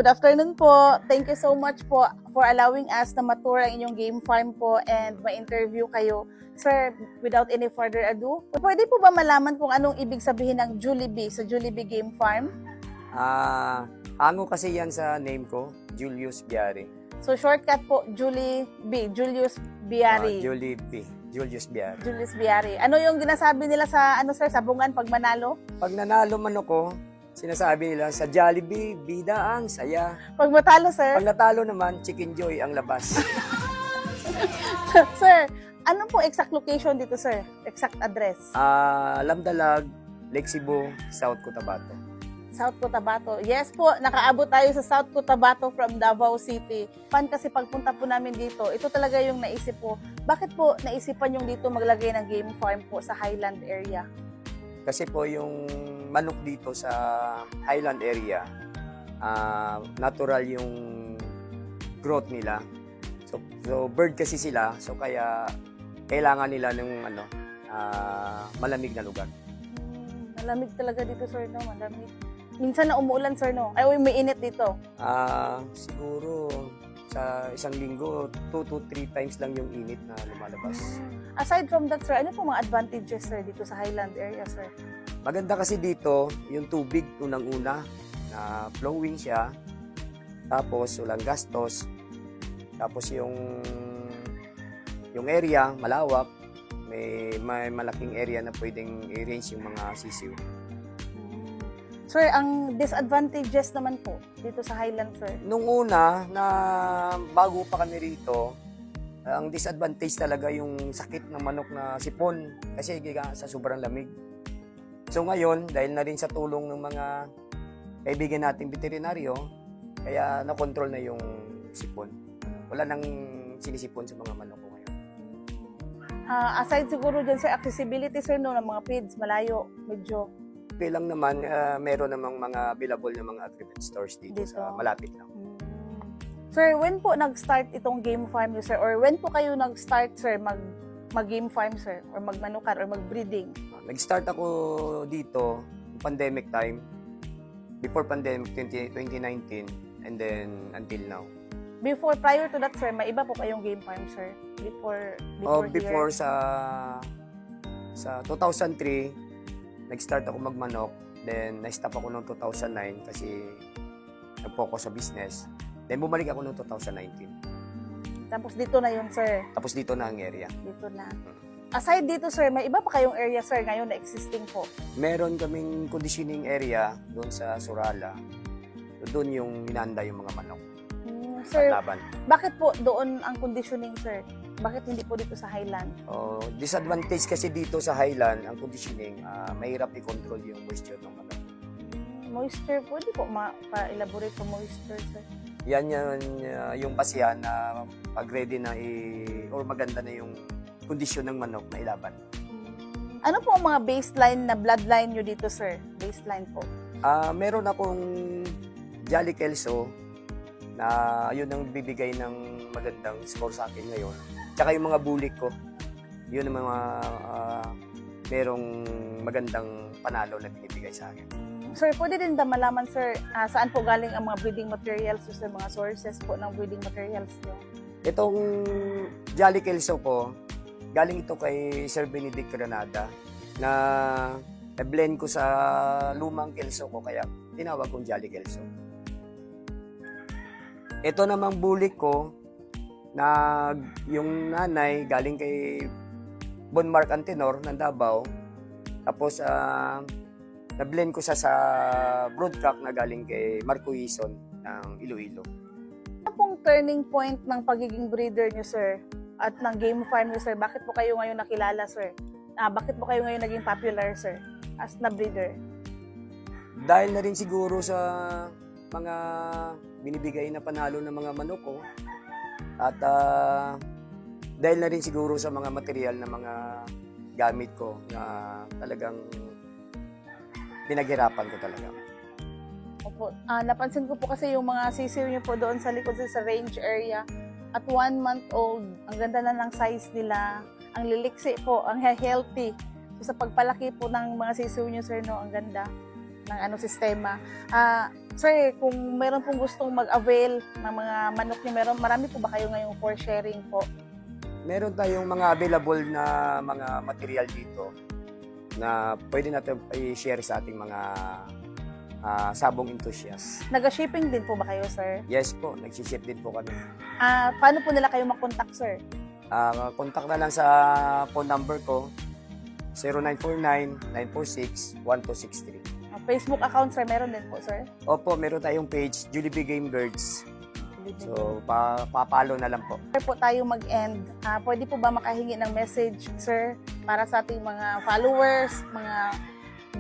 Good afternoon po. Thank you so much po for allowing us na matour ang inyong game farm po and ma-interview kayo. Sir, without any further ado, pwede po ba malaman kung anong ibig sabihin ng Jollibee sa Jollibee Game Farm? Ango kasi yan sa name ko, Julius Biari. So shortcut po, Jollibee, Julius Biari. Jollibee, Julius Biari. Julius Biari. Ano yung ginasabi nila sa sir, sabungan pag manalo? Pag nanalo man ako, sinasabi nila sa Jollibee, bida ang saya. Pag matalo, sir? Pag natalo naman, Chicken Joy ang labas. Sir, ano po exact location dito, sir? Exact address? Lamdalag, Lake Cebu, South Cotabato. South Cotabato. Yes po, nakaabot tayo sa South Cotabato from Davao City. Fan kasi pagpunta po namin dito, ito talaga yung naisip po. Bakit po naisipan yung dito maglagay ng game farm po sa Highland area? Kasi po yung manok dito sa Highland area, natural yung growth nila. So bird kasi sila, so kaya kailangan nila ng malamig na lugar. Malamig talaga dito, sir, no? Malamig. Minsan na umuulan, sir, no? Ay, may init dito. Siguro sa isang linggo, 2 to 3 times lang yung init na lumalabas. Aside from that, sir, ano po mga advantages, sir, dito sa Highland area, sir? Maganda kasi dito, yung tubig unang-una, na flowing siya, tapos walang gastos, tapos yung area, malawak, may malaking area na pwedeng i-range yung mga sisiw. Sir, ang disadvantages naman po dito sa Highland, sir? Nung una, na bago pa kami rito, ang disadvantage talaga yung sakit ng manok na sipon kasi sa sobrang lamig. So ngayon, dahil na rin sa tulong ng mga kaibigan nating veterinaryo, kaya nakontrol na yung sipon. Wala nang sinisipon sa mga manok ko ngayon. Aside siguro dyan, sir, accessibility, sir, no, ng mga feeds, malayo, medyo. Okay lang naman, meron namang mga available na mga agri-vet stores dito sa malapit lang. Sir, when po nag-start itong game farm niyo, sir? Or when po kayo nag-start, sir, mag-game farm, sir? Or magmanukan, or mag-breeding? Nag-start ako dito, pandemic time. Before pandemic, 2019, and then until now. Prior to that, sir, may iba po kayong game farm, sir? Before sa 2003, nag-start ako magmanok. Then, na-stop ako noong 2009 kasi nag-focus sa business. Then, bumalik ako noong 2019. Tapos dito na yun, sir? Tapos dito na ang area. Dito na. Aside dito, sir, may iba pa kayong area, sir, ngayon na existing po? Meron kaming conditioning area doon sa Surala. Doon yung inanda yung mga manok. Sir, laban. Bakit po doon ang conditioning, sir? Bakit hindi po dito sa Highland? Disadvantage kasi dito sa Highland, ang conditioning, mahirap i-control yung moisture ng manok. Moisture, pwede po pa-elaborate po moisture, sir? Yan yung basihan na pag ready na or maganda na yung kondisyon ng manok na ilaban. Ano po ang mga baseline na bloodline nyo dito, sir? Baseline po. Meron akong Jolly Kelso na yun ang bibigay ng magandang score sa akin ngayon. Tsaka yung mga bulik ko, yun ang mga merong magandang panalo na binibigay sa akin. Sir, pwede din ba malaman, sir, saan po galing ang mga breeding materials o mga sources po ng breeding materials nyo? Itong Jolly Kelso po, galing ito kay Sir Benedict Granada na blend ko sa lumang Kelso ko kaya tinawag kong Jolly Kelso. Ito namang bulik ko na yung nanay galing kay Bon Mark Antenor ng Davao. Tapos na-blend ko sa broodcock na galing kay Marco Ison ng Iloilo. Ano pong turning point ng pagiging breeder nyo, sir? At ng game farm nyo, sir? Bakit po kayo ngayon nakilala, sir? Bakit po kayo ngayon naging popular, sir? As na breeder? Dahil na rin siguro sa mga binibigay na panalo ng mga manok ko. At dahil na rin siguro sa mga material na mga gamit ko na talagang pinaghirapan ko talaga. Opo. Napansin ko po kasi yung mga sisiw nyo po doon sa likod sa range area. At 1 month old, ang ganda na ng size nila. Ang liliksi po, ang healthy. So, sa pagpalaki po ng mga sisiw nyo, sir, no, ang ganda. sistema. Sir, kung meron pong gustong mag-avail ng mga manok niyo, marami po ba kayo ngayong for sharing po? Meron tayong mga available na mga material dito na pwede natin i-share sa ating mga sabong enthusiast. Nag-shipping din po ba kayo, sir? Yes po, nagsiship din po kami. Paano po nila kayo makontak, sir? Contact na lang sa phone number ko, 0949-946-1263. Facebook account, sir, meron din po, sir? Opo, meron tayong page, Julie B. Game Birds. So, papalo na lang po. Before po tayo mag-end, pwede po ba makahingi ng message, sir, para sa ating mga followers, mga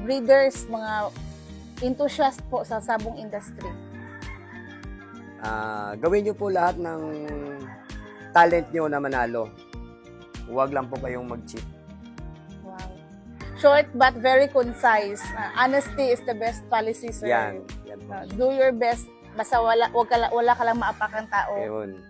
breeders, mga enthusiast po sa sabong industry? Gawin nyo po lahat ng talent nyo na manalo. Huwag lang po kayong mag-cheat. Wow. Short but very concise. Honesty is the best policy, sir. Yan po. Do your best. Basta wala ka lang maapakang tao. Ayun.